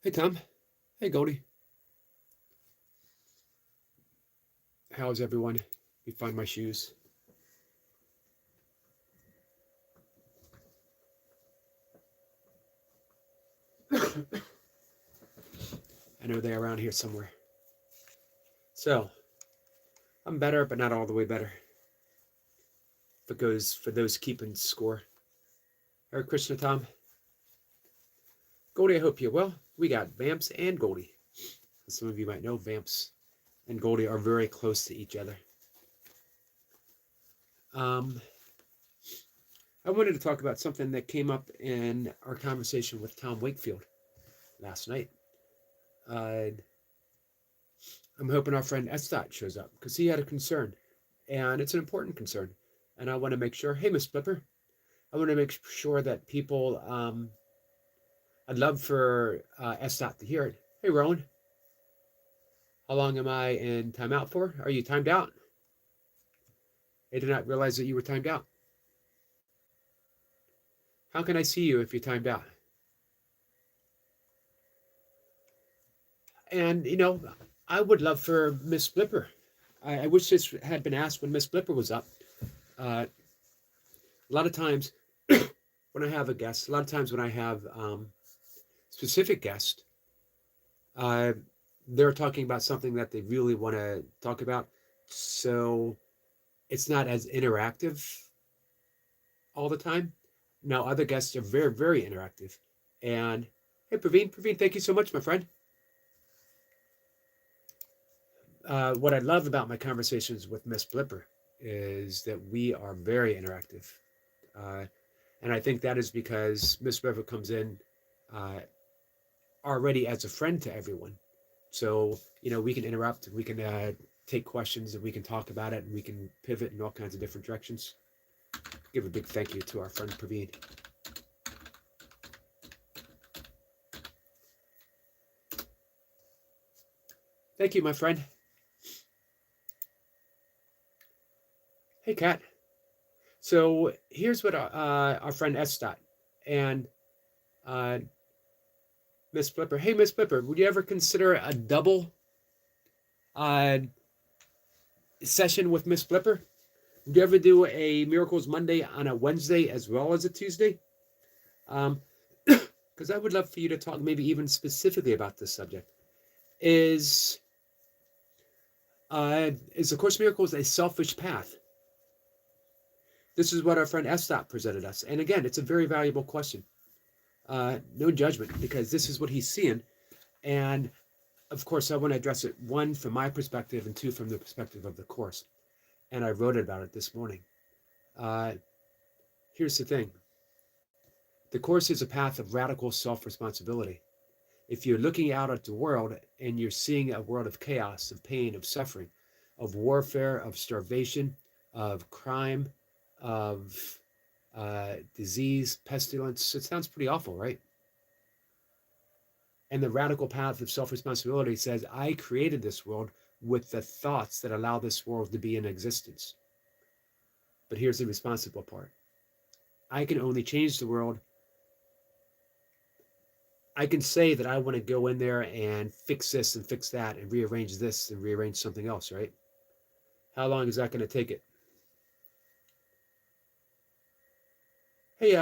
Hey, Tom. Hey, Goldie. How's everyone? Let me find my shoes. I know they're around here somewhere. So, I'm better, but not all the way better. If it goes for those keeping score. Hare Krishna, Tom. Goldie, I hope you're well. We got Vamps and Goldie. As some of you might know, Vamps and Goldie are very close to each other. I wanted to talk about something that came up in our conversation with Tom Wakefield last night. I'm hoping our friend Estot shows up because he had a concern, and it's an important concern. And I want to make sure, hey, Miss Flipper, I want to make sure that people, I'd love for Estot to hear it. Hey, Rowan, how long am I in timeout for? Are you timed out? I did not realize that you were timed out. How can I see you if you're timed out? And, I would love for Miss Flipper. I wish this had been asked when Miss Flipper was up. A lot of times when I have a guest, a lot of times when I have specific guests, they're talking about something that they really want to talk about. So it's not as interactive all the time. Now, other guests are very, very interactive. And hey, Praveen, thank you so much, my friend. What I love about my conversations with Miss Flipper is that we are very interactive. And I think that is because Miss Flipper comes in already as a friend to everyone. So, we can interrupt, we can take questions, and we can talk about it, and we can pivot in all kinds of different directions. Give a big thank you to our friend Praveen. Thank you, my friend. Hey, Kat. So here's what our friend Estot and Miss Flipper. Hey, Miss Flipper, would you ever consider a double session with Miss Flipper? Would you ever do a Miracles Monday on a Wednesday as well as a Tuesday? Because I would love for you to talk maybe even specifically about this subject. Is A Course in Miracles a selfish path? This is what our friend Estot presented us. And again, it's a very valuable question. No judgment, because this is what he's seeing. And of course, I want to address it, one, from my perspective, and two, from the perspective of the Course. And I wrote about it this morning. Here's the thing. The Course is a path of radical self-responsibility. If you're looking out at the world and you're seeing a world of chaos, of pain, of suffering, of warfare, of starvation, of crime, of disease, pestilence, it sounds pretty awful, right? And the radical path of self-responsibility says, I created this world with the thoughts that allow this world to be in existence. But here's the responsible part. I can only change the world. I can say that I want to go in there and fix this and fix that and rearrange this and rearrange something else, right? How long is that going to take it? Hey,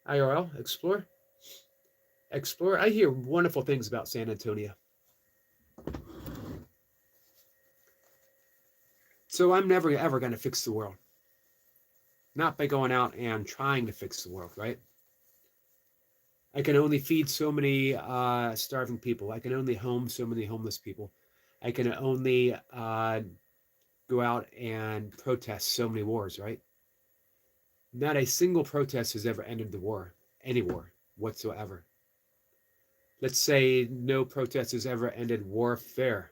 IRL, Explorer. I hear wonderful things about San Antonio. So I'm never, ever going to fix the world. Not by going out and trying to fix the world, right? I can only feed so many starving people. I can only home so many homeless people. I can only go out and protest so many wars, right? Not a single protest has ever ended the war, any war whatsoever. Let's say no protest has ever ended warfare.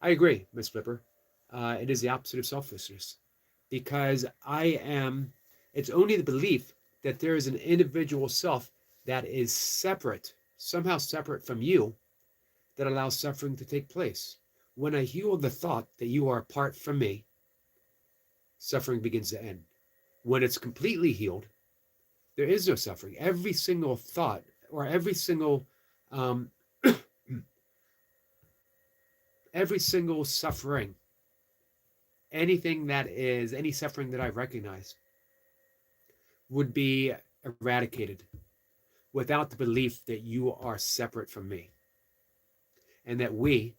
I agree, Miss Flipper. It is the opposite of selfishness, because it's only the belief that there is an individual self that is separate, somehow separate from you, that allows suffering to take place. When I heal the thought that you are apart from me, suffering begins to end. When it's completely healed, there is no suffering. Every single thought, or um, every single suffering, any suffering that I recognize would be eradicated without the belief that you are separate from me and that we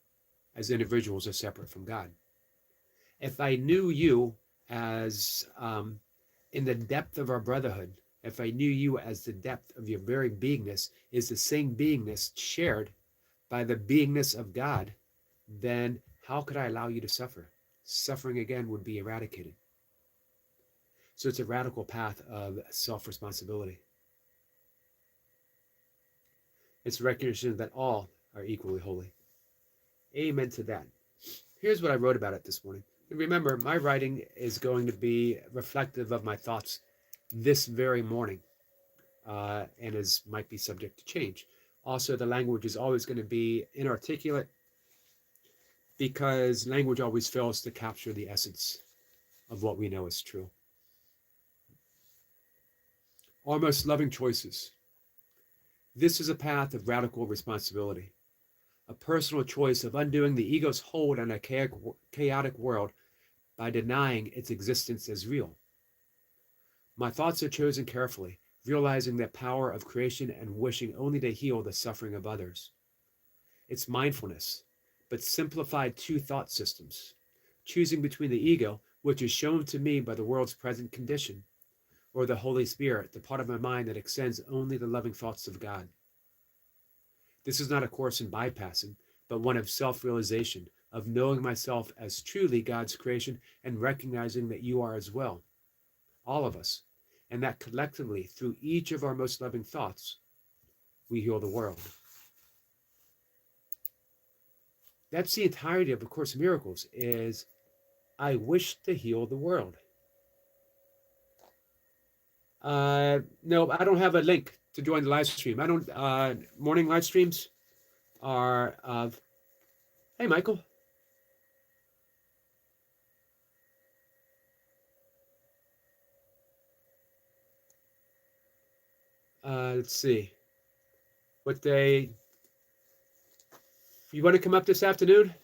as individuals are separate from God. If I knew you as in the depth of our brotherhood, if I knew you as the depth of your very beingness is the same beingness shared by the beingness of God, then how could I allow you to suffer? Suffering again would be eradicated. So it's a radical path of self-responsibility. It's recognition that all are equally holy. Amen to that. Here's what I wrote about it this morning. And remember, my writing is going to be reflective of my thoughts this very morning, and might be subject to change. Also, the language is always going to be inarticulate because language always fails to capture the essence of what we know is true. Our most loving choices. This is a path of radical responsibility, a personal choice of undoing the ego's hold on a chaotic world by denying its existence as real. My thoughts are chosen carefully, realizing the power of creation and wishing only to heal the suffering of others. It's mindfulness, but simplified two thought systems, choosing between the ego, which is shown to me by the world's present condition, or the Holy Spirit, the part of my mind that extends only the loving thoughts of God. This is not a course in bypassing, but one of self-realization, of knowing myself as truly God's creation and recognizing that you are as well, all of us, and that collectively, through each of our most loving thoughts, we heal the world. That's the entirety of A Course in Miracles, is I wish to heal the world. No, I don't have a link to join the live stream. I don't, morning live streams are of, hey, Michael. Let's see. What day? You want to come up this afternoon?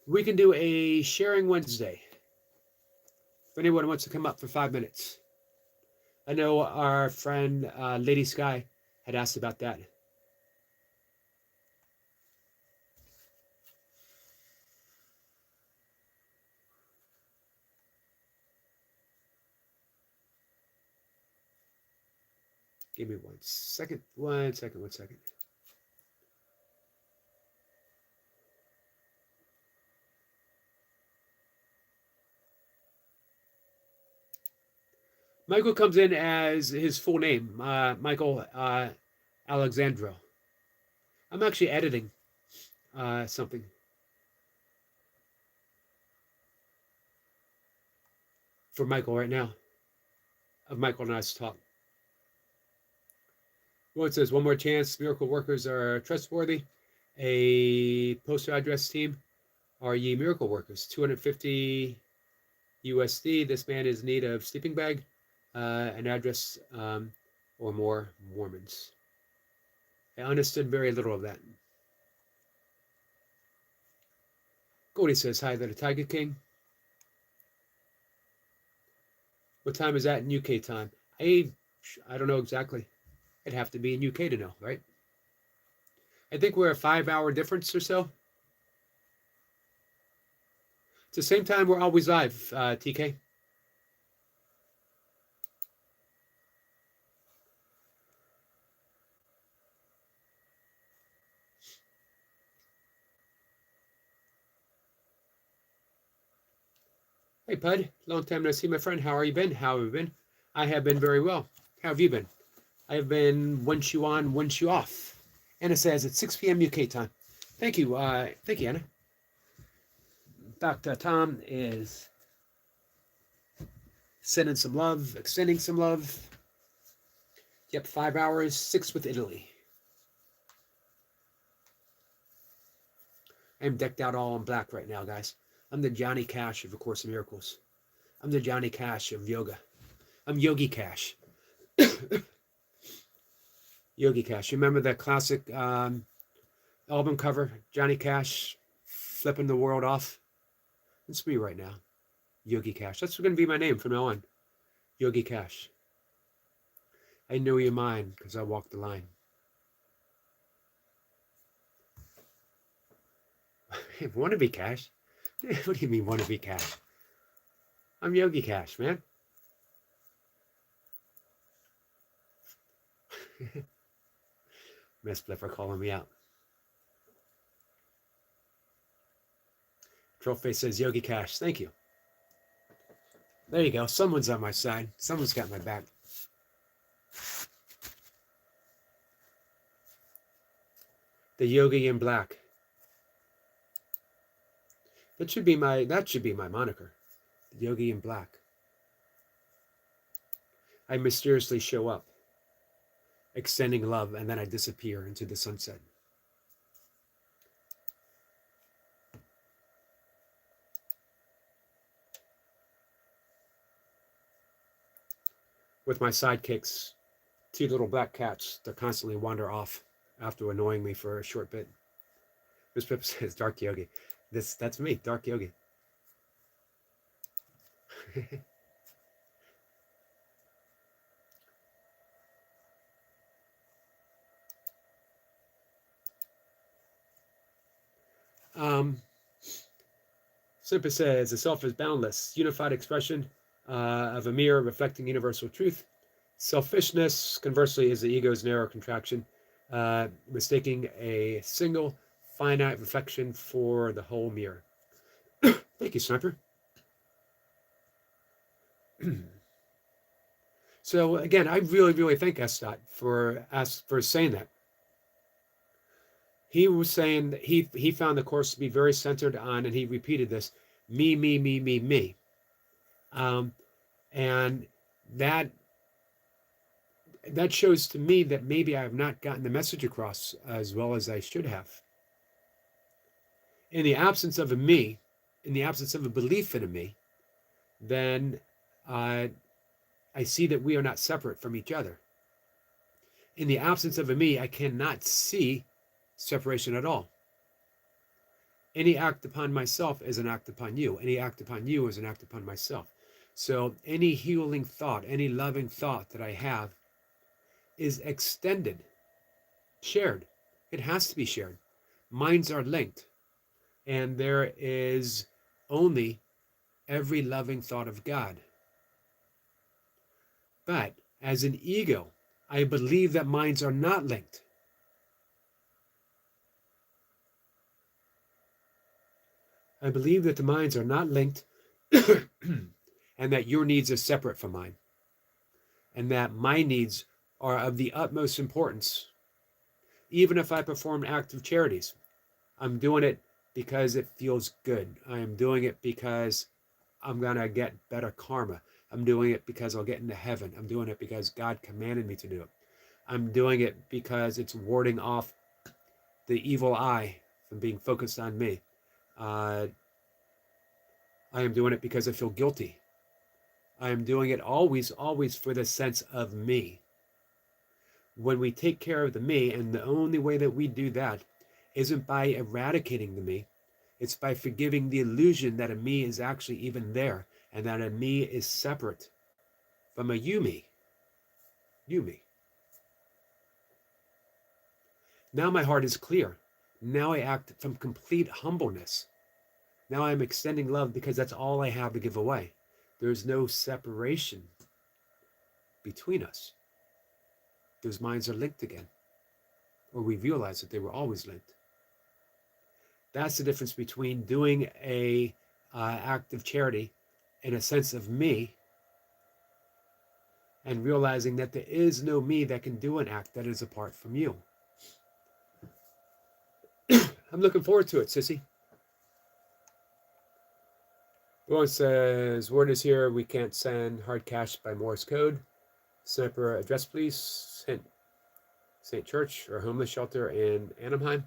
We can do a sharing Wednesday. If anyone wants to come up for 5 minutes. I know our friend Lady Sky had asked about that. Give me 1 second. 1 second. 1 second. Michael comes in as his full name, Michael Alexandro. I'm actually editing something for Michael right now, of Michael and I's talk. One says, one more chance, miracle workers are trustworthy. A postal address team, are ye miracle workers? 250 USD. This man is in need of sleeping bag, an address, or more Mormons. I understood very little of that. Goldie says, hi there to Tiger King. What time is that in UK time? I don't know exactly. It'd have to be in UK to know, right? I think we're a 5-hour difference or so. It's the same time we're always live, TK. Hey, Pud. Long time no see, my friend. How are you been? How have you been? I have been very well. How have you been? I have been one shoe on, one shoe off. Anna says it's 6 p.m. UK time. Thank you. Thank you, Anna. Dr. Tom is sending some love, extending some love. Yep, 5 hours, 6 with Italy. I'm decked out all in black right now, guys. I'm the Johnny Cash of A Course in Miracles. I'm the Johnny Cash of yoga. I'm Yogi Cash. Yogi Cash. You remember that classic album cover? Johnny Cash flipping the world off? It's me right now. Yogi Cash. That's going to be my name from now on. Yogi Cash. I know you're mine because I walk the line. Wannabe Cash? What do you mean wannabe Cash? I'm Yogi Cash, man. Miss Flipper calling me out. Trollface says Yogi Cash. Thank you. There you go. Someone's on my side. Someone's got my back. The Yogi in black. That should be my moniker. The Yogi in black. I mysteriously show up, extending love, and then I disappear into the sunset. With my sidekicks, 2 little black cats that constantly wander off after annoying me for a short bit. Miss Pip says Dark Yogi. That's me, Dark Yogi. Simpa says the self is boundless, unified expression of a mirror reflecting universal truth. Selfishness, conversely, is the ego's narrow contraction, mistaking a single finite reflection for the whole mirror. Thank you, Sniper. So again, I really thank Estot for saying that. He was saying that he found the course to be very centered on, and he repeated this, me, me, me, me, me. And that shows to me that maybe I have not gotten the message across as well as I should have. In the absence of a me, in the absence of a belief in a me, then I see that we are not separate from each other. In the absence of a me, I cannot see separation at all. Any act upon myself is an act upon you. Any act upon you is an act upon myself. So any healing thought, any loving thought that I have is extended, shared. It has to be shared. Minds are linked. And there is only every loving thought of God. But as an ego, I believe that minds are not linked. I believe that the minds are not linked and that your needs are separate from mine. And that my needs are of the utmost importance. Even if I perform active charities, I'm doing it because it feels good. I am doing it because I'm going to get better karma. I'm doing it because I'll get into heaven. I'm doing it because God commanded me to do it. I'm doing it because it's warding off the evil eye from being focused on me. I am doing it because I feel guilty. I am doing it always for the sense of me. When we take care of the me, and the only way that we do that isn't by eradicating the me, it's by forgiving the illusion that a me is actually even there, and that a me is separate from a you me. You me. Now my heart is clear. Now I act from complete humbleness. Now I'm extending love because that's all I have to give away. There's no separation between us. Those minds are linked again. Or we realize that they were always linked. That's the difference between doing a act of charity in a sense of me and realizing that there is no me that can do an act that is apart from you. I'm looking forward to it, sissy. One says, word is here, we can't send hard cash by Morse code. Sniper address, please. Hint, St. Church or homeless shelter in Anaheim.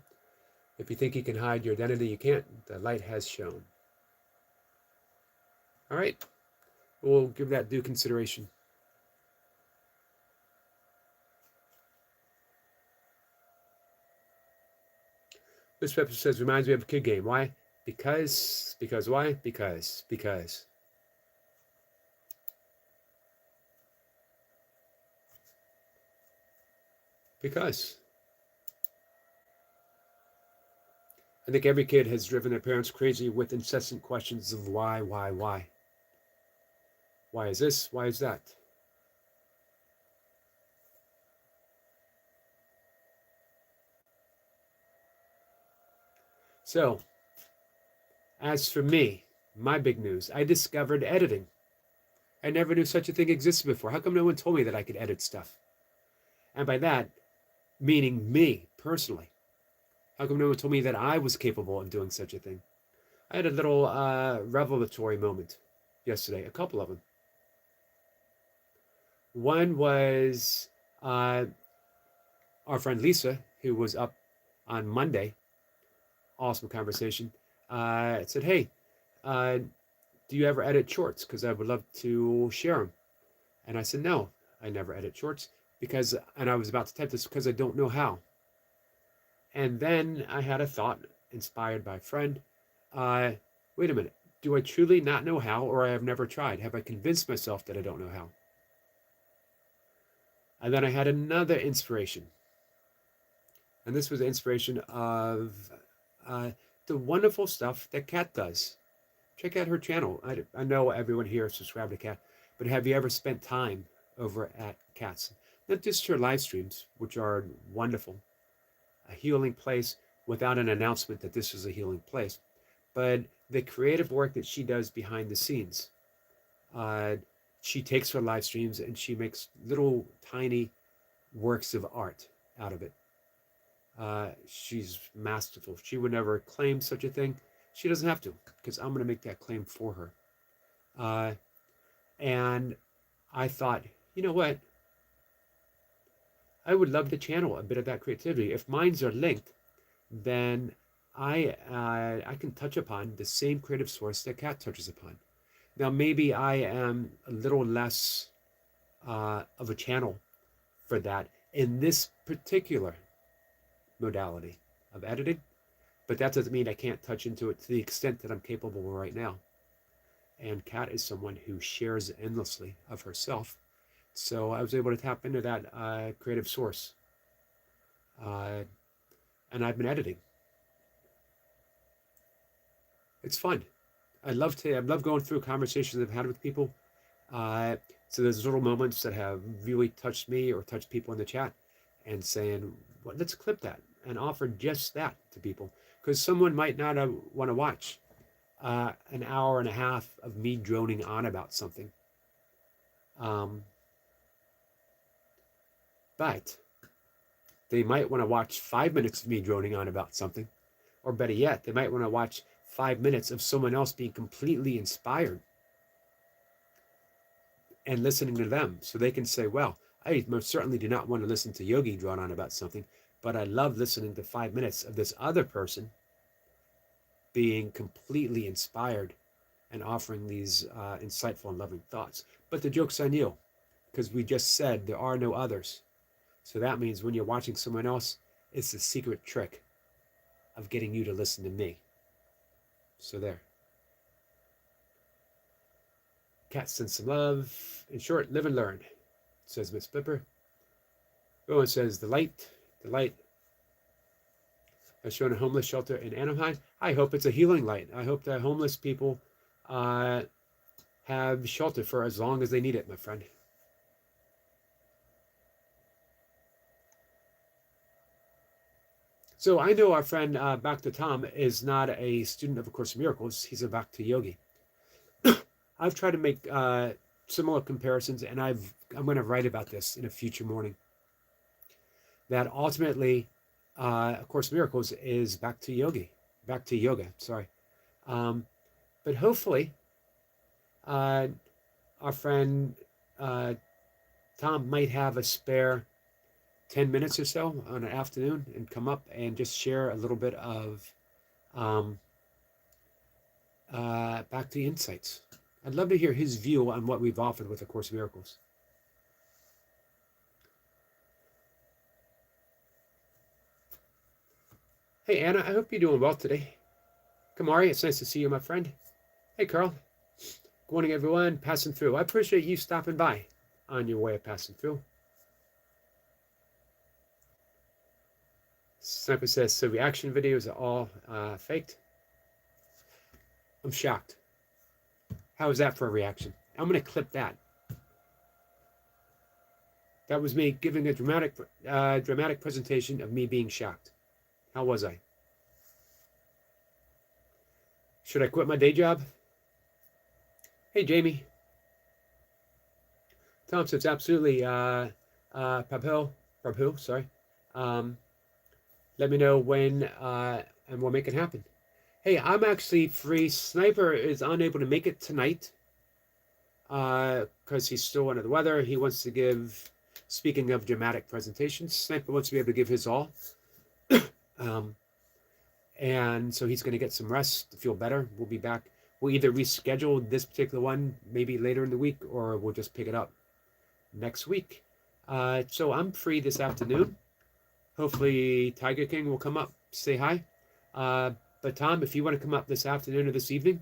If you think you can hide your identity, you can't. The light has shone. All right, we'll give that due consideration. This episode says, reminds me of a kid game. Why? Because why? Because. I think every kid has driven their parents crazy with incessant questions of why. Why is this? Why is that? So, as for me, my big news, I discovered editing. I never knew such a thing existed before. How come no one told me that I could edit stuff? And by that, meaning me personally. How come no one told me that I was capable of doing such a thing? I had a little revelatory moment yesterday, a couple of them. One was our friend Lisa, who was up on Monday, awesome conversation, said, hey, do you ever edit shorts? Because I would love to share them. And I said, no, I never edit shorts because, and I was about to type this because I don't know how. And then I had a thought inspired by a friend. Wait a minute. Do I truly not know how, or I have never tried? Have I convinced myself that I don't know how? And then I had another inspiration. And this was the inspiration of the wonderful stuff that Kat does. Check out her channel. I know everyone here is subscribed to Kat, but have you ever spent time over at Kat's? Not just her live streams, which are wonderful, a healing place without an announcement that this is a healing place, but the creative work that she does behind the scenes. She takes her live streams and she makes little tiny works of art out of it. She's masterful. She would never claim such a thing. She doesn't have to, because I'm going to make that claim for her. And I thought, you know what? I would love to channel a bit of that creativity. If minds are linked, then I can touch upon the same creative source that Kat touches upon. Now, maybe I am a little less of a channel for that in this particular modality of editing, but that doesn't mean I can't touch into it to the extent that I'm capable right now. And Kat is someone who shares endlessly of herself, so I was able to tap into that creative source, and I've been editing. It's fun. I love going through conversations I've had with people. So there's little moments that have really touched me or touched people in the chat, and saying, well, let's clip that and offer just that to people, because someone might not want to watch an hour and a half of me droning on about something. But they might want to watch 5 minutes of me droning on about something, or better yet, they might want to watch 5 minutes of someone else being completely inspired and listening to them, so they can say, well, I most certainly do not want to listen to Yogi drone on about something, but I love listening to 5 minutes of this other person being completely inspired and offering these insightful and loving thoughts. But the joke's on you, because we just said there are no others. So that means when you're watching someone else, it's the secret trick of getting you to listen to me. So there. Kat sends some love. In short, live and learn, says Miss Flipper. Rowan says, the light has shown a homeless shelter in Anaheim. I hope it's a healing light. I hope that homeless people have shelter for as long as they need it, my friend. So I know our friend Bhakta Tom is not a student of A Course in Miracles. He's a Bhakti yogi. I've tried to make similar comparisons, and I'm going to write about this in a future morning. That ultimately, A Course in Miracles is Bhakti yoga. Sorry, but hopefully, our friend Tom might have a spare 10 minutes or so on an afternoon and come up and just share a little bit of um, back to the insights. I'd love to hear his view on what we've offered with A Course in Miracles. Hey, Anna, I hope you're doing well today. Kamari, it's nice to see you, my friend. Hey, Carl. Good morning, everyone. Passing through. I appreciate you stopping by on your way of passing through. Sniper says, so reaction videos are all faked. I'm shocked. How is that for a reaction? I'm going to clip that. That was me giving a dramatic presentation of me being shocked. How was I? Should I quit my day job? Hey, Jamie. Tom says, absolutely. Prabhu, sorry. Let me know when and we'll make it happen. Hey, I'm actually free. Sniper is unable to make it tonight because he's still under the weather. He wants to give, speaking of dramatic presentations, Sniper wants to be able to give his all. And so he's going to get some rest to feel better. We'll be back. We'll either reschedule this particular one maybe later in the week, or we'll just pick it up next week. So I'm free this afternoon. Hopefully Tiger King will come up, say hi. But Tom, if you want to come up this afternoon or this evening.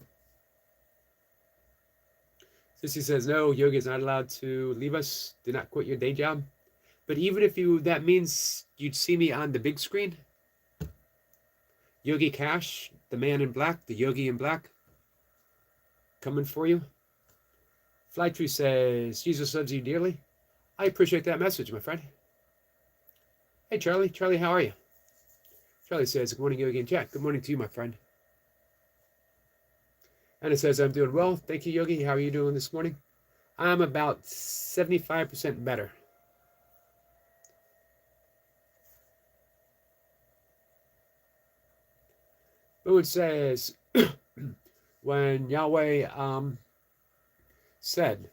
Sissy says, no, Yogi is not allowed to leave us. Do not quit your day job. But even if that means you'd see me on the big screen. Yogi Cash, the man in black, the Yogi in black, coming for you. Flytree says, Jesus loves you dearly. I appreciate that message, my friend. Hey, Charlie. Charlie, how are you? Charlie says, good morning, Yogi and Jack. Good morning to you, my friend. Anna says, I'm doing well. Thank you, Yogi. How are you doing this morning? I'm about 75% better. Moon says, when Yahweh said,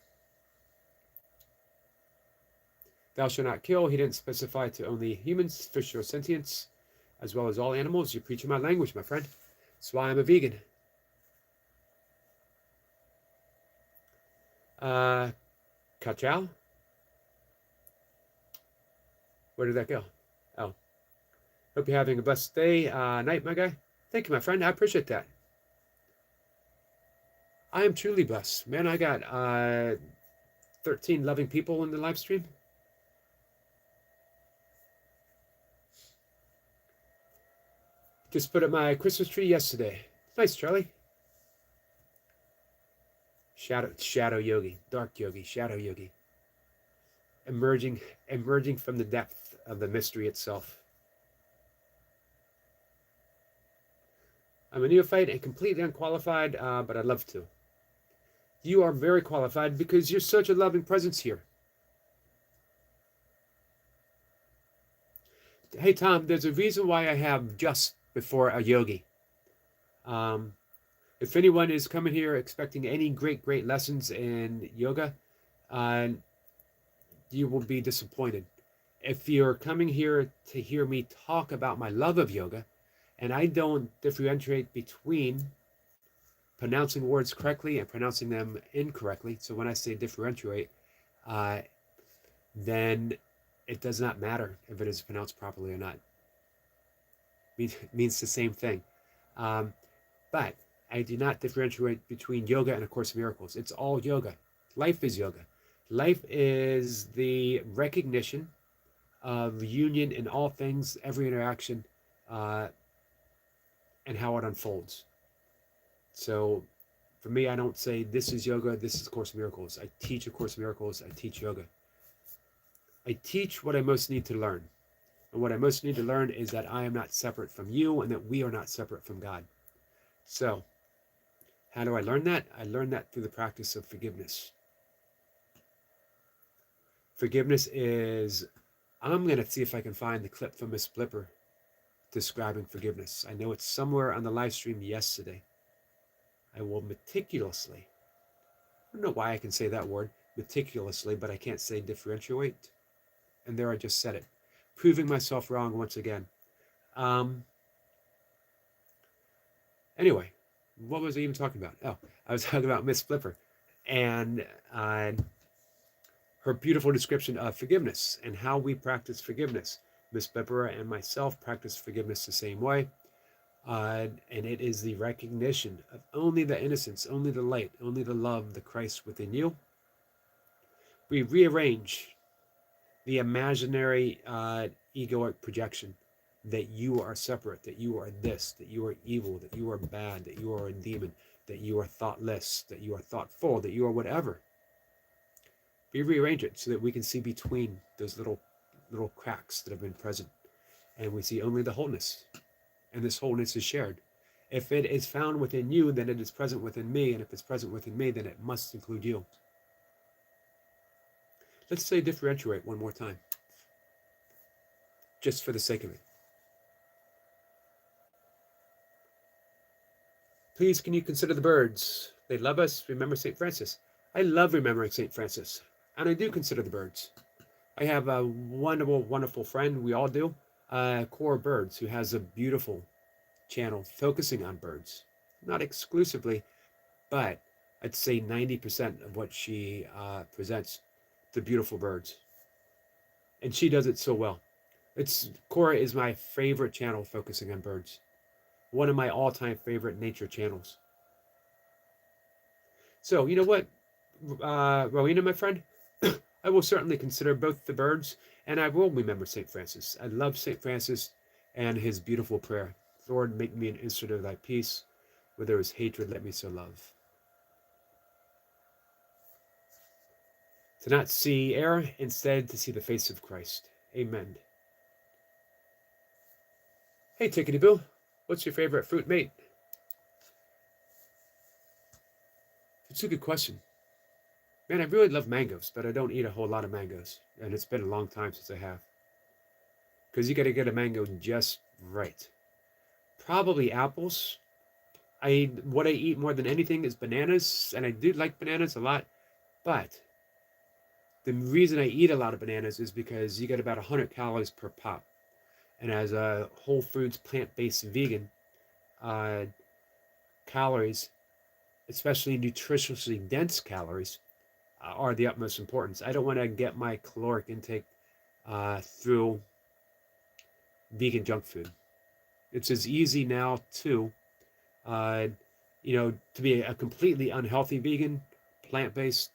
thou shalt not kill, he didn't specify to only humans, fish, or sentients, as well as all animals. You're preaching my language, my friend. That's why I'm a vegan. Kachao? Where did that go? Oh. Hope you're having a blessed day, night, my guy. Thank you, my friend. I appreciate that. I am truly blessed. Man, I got 13 loving people in the live stream. Just put up my Christmas tree yesterday. Nice, Charlie. Shadow Yogi, Dark Yogi, Shadow Yogi. Emerging from the depth of the mystery itself. I'm a neophyte and completely unqualified, but I'd love to. You are very qualified because you're such a loving presence here. Hey, Tom, there's a reason why I have just before a yogi. If anyone is coming here expecting any great lessons in yoga, you will be disappointed. If you're coming here to hear me talk about my love of yoga, and I don't differentiate between pronouncing words correctly and pronouncing them incorrectly. So when I say differentiate, then it does not matter if it is pronounced properly or not. It means the same thing. But I do not differentiate between yoga and A Course in Miracles. It's all yoga. Life is yoga. Life is the recognition of union in all things, every interaction, and how it unfolds. So for me, I don't say this is yoga, this is A Course in Miracles. I teach A Course in Miracles, I teach yoga. I teach what I most need to learn. And what I most need to learn is that I am not separate from you and that we are not separate from God. So how do I learn that? I learn that through the practice of forgiveness. Forgiveness is, I'm going to see if I can find the clip from Miss Blipper describing forgiveness. I know it's somewhere on the live stream yesterday. I will meticulously, I don't know why I can say that word, meticulously, but I can't say differentiate. And there I just said it. proving myself wrong once again. Um, anyway, what was I even talking about? Oh, I was talking about Miss Flipper and her beautiful description of forgiveness and how we practice forgiveness. Miss Flipper and myself practice forgiveness the same way. And it is the recognition of only the innocence, only the light, only the love, the Christ within you. We rearrange the imaginary egoic projection that you are separate, that you are this, that you are evil, that you are bad, that you are a demon, that you are thoughtless, that you are thoughtful, that you are whatever. We rearrange it so that we can see between those little cracks that have been present, and we see only the wholeness. And this wholeness is shared. If it is found within you, then it is present within me, and if it's present within me, then it must include you. Let's say differentiate one more time, just for the sake of it. Please, can you consider the birds? They love us. Remember St. Francis. I love remembering St. Francis, and I do consider the birds. I have a wonderful, wonderful friend, we all do, Core Birds, who has a beautiful channel focusing on birds. Not exclusively, but I'd say 90% of what she presents, the beautiful birds. And she does it so well. Cora is my favorite channel focusing on birds. One of my all-time favorite nature channels. So, you know what, Rowena, my friend? I will certainly consider both the birds, and I will remember St. Francis. I love St. Francis and his beautiful prayer. Lord, make me an instrument of thy peace. Where there is hatred, let me sow love. To not see error, instead to see the face of Christ. Amen. Hey, Tickety Boo, what's your favorite fruit, mate? It's a good question. Man, I really love mangoes, but I don't eat a whole lot of mangoes. And it's been a long time since I have. Because you got to get a mango just right. Probably apples. What I eat more than anything is bananas, and I do like bananas a lot. But the reason I eat a lot of bananas is because you get about 100 calories per pop. And as a whole foods plant-based vegan, calories, especially nutritionally dense calories, are the utmost importance. I don't want to get my caloric intake through vegan junk food. It's as easy now to be a completely unhealthy vegan, plant-based,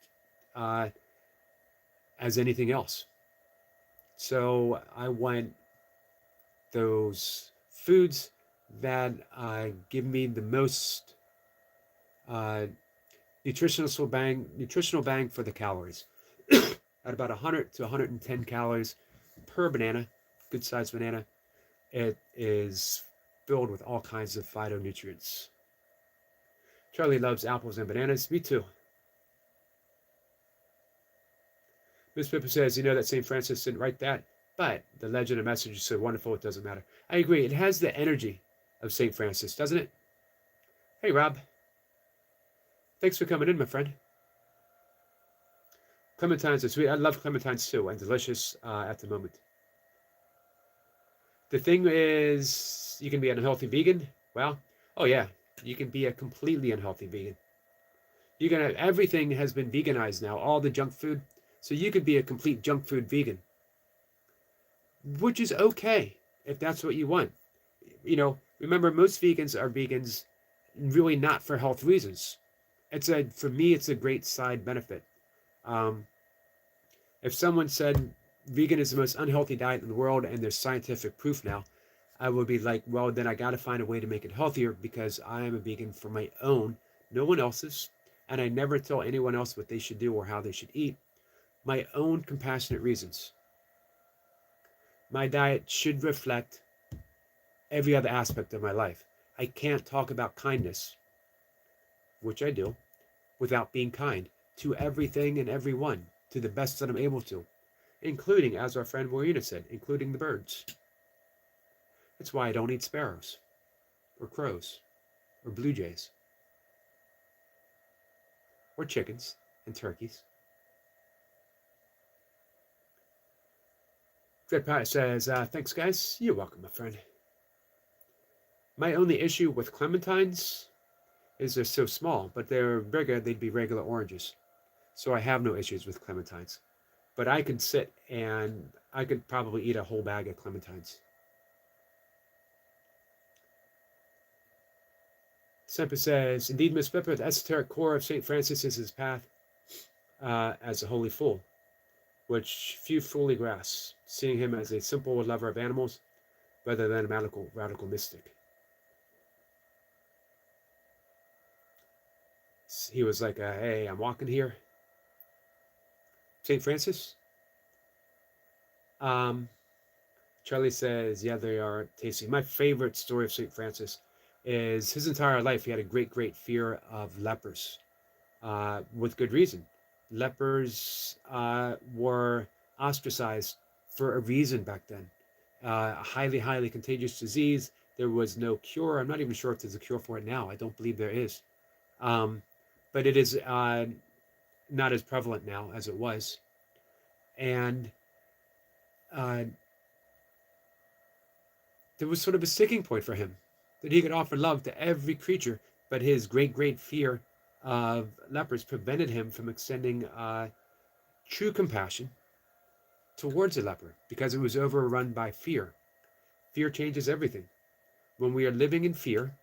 as anything else. So I want those foods that give me the most nutritional bang for the calories. At about 100 to 110 calories per banana, good sized banana, it is filled with all kinds of phytonutrients. Charlie loves apples and bananas. Me too. Miss Pippa says, you know that St. Francis didn't write that, but the legend and message is so wonderful it doesn't matter. I agree. It has the energy of St. Francis, doesn't it? Hey, Rob. Thanks for coming in, my friend. Clementines are sweet. I love clementines too, and delicious at the moment. The thing is, you can be an unhealthy vegan. Well, oh yeah, you can be a completely unhealthy vegan. Everything has been veganized now, all the junk food. So you could be a complete junk food vegan, which is okay if that's what you want. Remember, most vegans are vegans really not for health reasons. For me, it's a great side benefit. If someone said vegan is the most unhealthy diet in the world and there's scientific proof now, I would be like, well, then I got to find a way to make it healthier because I am a vegan for my own, no one else's, and I never tell anyone else what they should do or how they should eat. My own compassionate reasons. My diet should reflect every other aspect of my life. I can't talk about kindness, which I do, without being kind to everything and everyone, to the best that I'm able to, including, as our friend Marina said, including the birds. That's why I don't eat sparrows, or crows, or blue jays, or chickens and turkeys. Dread Pirate says, thanks, guys. You're welcome, my friend. My only issue with clementines is they're so small, but they're bigger, they'd be regular oranges. So I have no issues with clementines. But I could sit and I could probably eat a whole bag of clementines. Semper says, indeed, Miss Pippa, the esoteric core of St. Francis is his path as a holy fool, which few fully grasp, seeing him as a simple lover of animals rather than a radical mystic. He was like, hey, I'm walking here. St. Francis? Charlie says, yeah, they are tasty. My favorite story of St. Francis is his entire life. He had a great fear of lepers, with good reason. Lepers were ostracized for a reason back then. A highly contagious disease. There was no cure. I'm not even sure if there's a cure for it now. I don't believe there is. But it is not as prevalent now as it was. And there was sort of a sticking point for him that he could offer love to every creature, but his great fear of lepers prevented him from extending true compassion towards a leper because it was overrun by fear. Fear changes everything. When we are living in fear,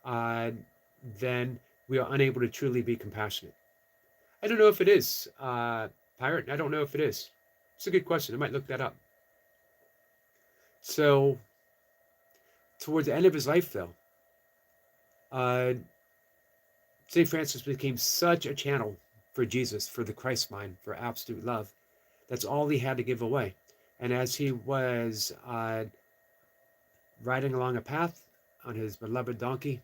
then we are unable to truly be compassionate. I don't know if it is, Pirate. I don't know if it is. It's a good question. I might look that up. So, towards the end of his life, though, St. Francis became such a channel for Jesus, for the Christ mind, for absolute love. That's all he had to give away. And as he was riding along a path on his beloved donkey,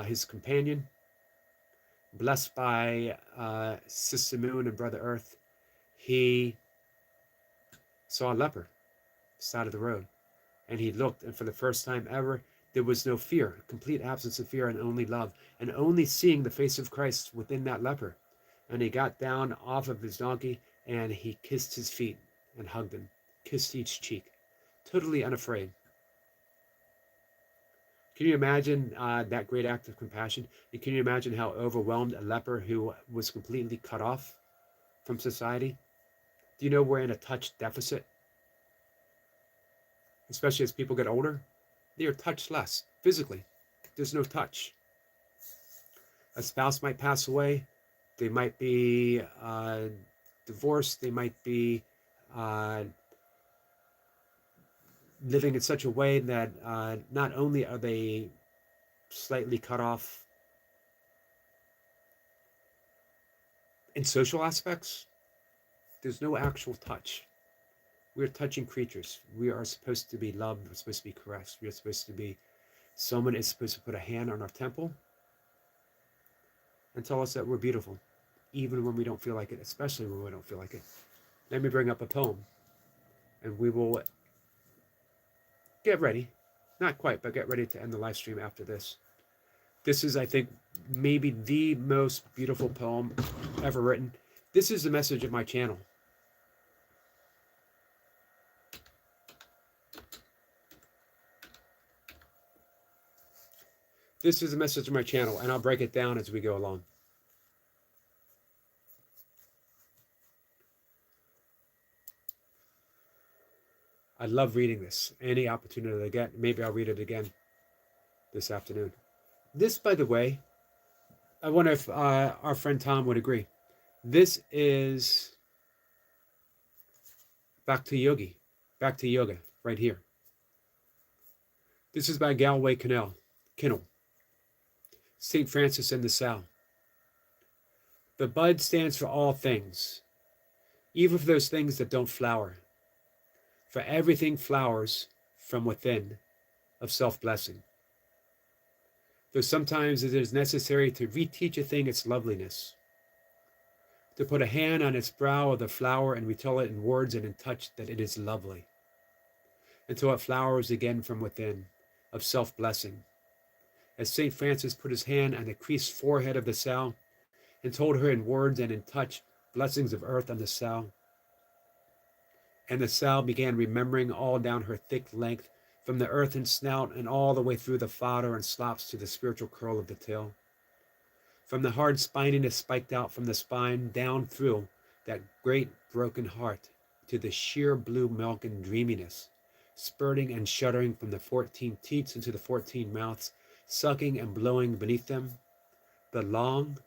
his companion, blessed by Sister Moon and Brother Earth, he saw a leper side of the road. And he looked, and for the first time ever, there was no fear, complete absence of fear, and only love, and only seeing the face of Christ within that leper. And he got down off of his donkey, and he kissed his feet and hugged him, kissed each cheek, totally unafraid. Can you imagine that great act of compassion? And can you imagine how overwhelmed a leper who was completely cut off from society? Do you know we're in a touch deficit? Especially as people get older, they are touched less physically. There's no touch. A spouse might pass away. They might be divorced. They might be living in such a way that not only are they slightly cut off in social aspects, there's no actual touch. We're touching creatures. We are supposed to be loved. We're supposed to be caressed. We are supposed to be, someone is supposed to put a hand on our temple and tell us that we're beautiful, even when we don't feel like it, especially when we don't feel like it. Let me bring up a poem, and we will get ready. Not quite, but get ready to end the live stream after this. This is, I think, maybe the most beautiful poem ever written. This is the message of my channel. This is the message of my channel, and I'll break it down as we go along. I love reading this. Any opportunity I get, maybe I'll read it again this afternoon. This, by the way, I wonder if our friend Tom would agree. This is back to Yogi, back to yoga, right here. This is by Galway Kinnell. St. Francis and the Sow. The bud stands for all things, even for those things that don't flower. For everything flowers from within of self-blessing. Though sometimes it is necessary to reteach a thing its loveliness, to put a hand on its brow of the flower and retell it in words and in touch that it is lovely, until it flowers again from within of self-blessing. As St. Francis put his hand on the creased forehead of the sow and told her in words and in touch blessings of earth on the sow, And the sow began remembering all down her thick length, from the earth and snout and all the way through the fodder and slops to the spiritual curl of the tail. From the hard spininess spiked out from the spine down through that great broken heart to the sheer blue milk and dreaminess, spurting and shuddering from the 14 teats into the 14 mouths, sucking and blowing beneath them, the long,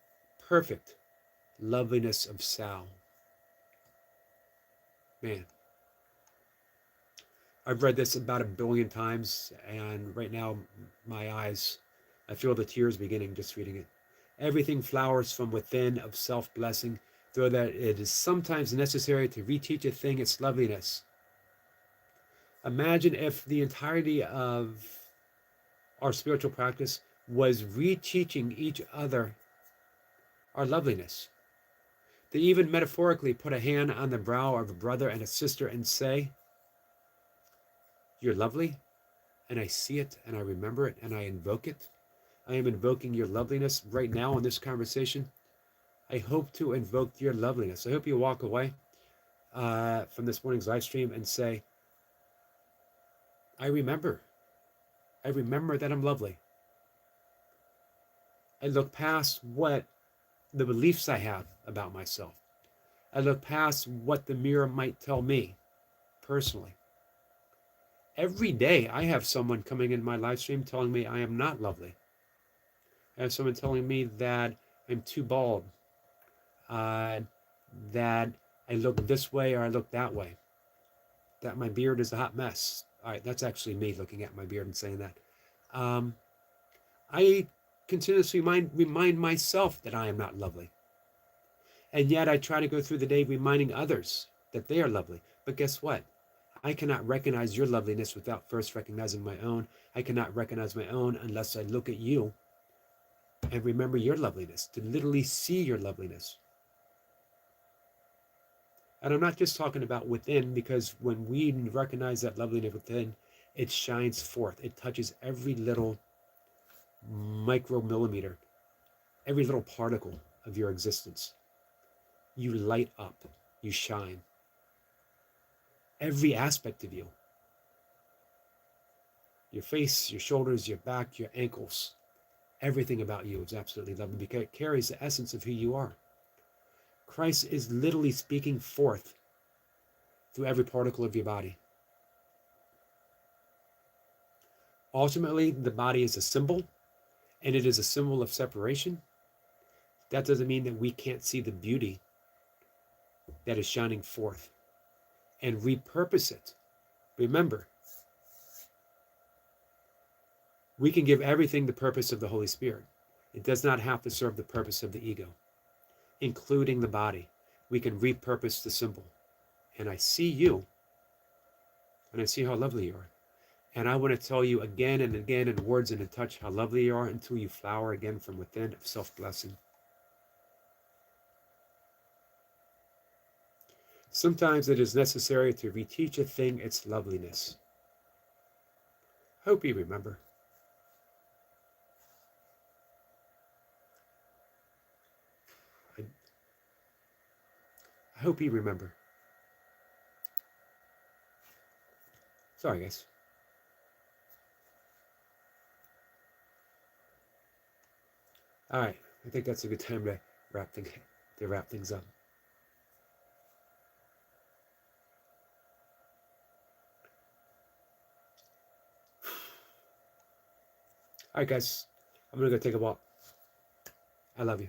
perfect loveliness of sow. Man, I've read this about 1,000,000,000 times, and right now my eyes, I feel the tears beginning just reading it. Everything flowers from within of self-blessing, though that it is sometimes necessary to reteach a thing its loveliness. Imagine if the entirety of our spiritual practice was reteaching each other our loveliness. To even metaphorically put a hand on the brow of a brother and a sister and say, "You're lovely," and I see it and I remember it and I invoke it. I am invoking your loveliness right now in this conversation. I hope to invoke your loveliness. I hope you walk away from this morning's live stream and say, I remember. I remember that I'm lovely. I look past what the beliefs I have about myself. I look past what the mirror might tell me personally. Every day I have someone coming in my live stream telling me I am not lovely. I have someone telling me that I'm too bald, that I look this way or I look that way, that my beard is a hot mess. All right, that's actually me looking at my beard and saying that. I continuously remind myself that I am not lovely. And yet I try to go through the day reminding others that they are lovely. But guess what? I cannot recognize your loveliness without first recognizing my own. I cannot recognize my own unless I look at you and remember your loveliness, to literally see your loveliness. And I'm not just talking about within, because when we recognize that loveliness within, it shines forth. It touches every little micromillimeter, every little particle of your existence. You light up, you shine. Every aspect of you. Your face, your shoulders, your back, your ankles. Everything about you is absolutely lovely because it carries the essence of who you are. Christ is literally speaking forth through every particle of your body. Ultimately, the body is a symbol, and it is a symbol of separation. That doesn't mean that we can't see the beauty that is shining forth and repurpose it. Remember, we can give everything the purpose of the Holy Spirit. It does not have to serve the purpose of the ego, including the body. We can repurpose the symbol. And I see you, and I see how lovely you are. And I want to tell you again and again in words and in touch how lovely you are until you flower again from within of self-blessing. Sometimes it is necessary to reteach a thing its loveliness. Hope you remember. I hope you remember. Sorry, guys. All right, I think that's a good time to wrap things up. All right, guys, I'm gonna go take a walk. I love you.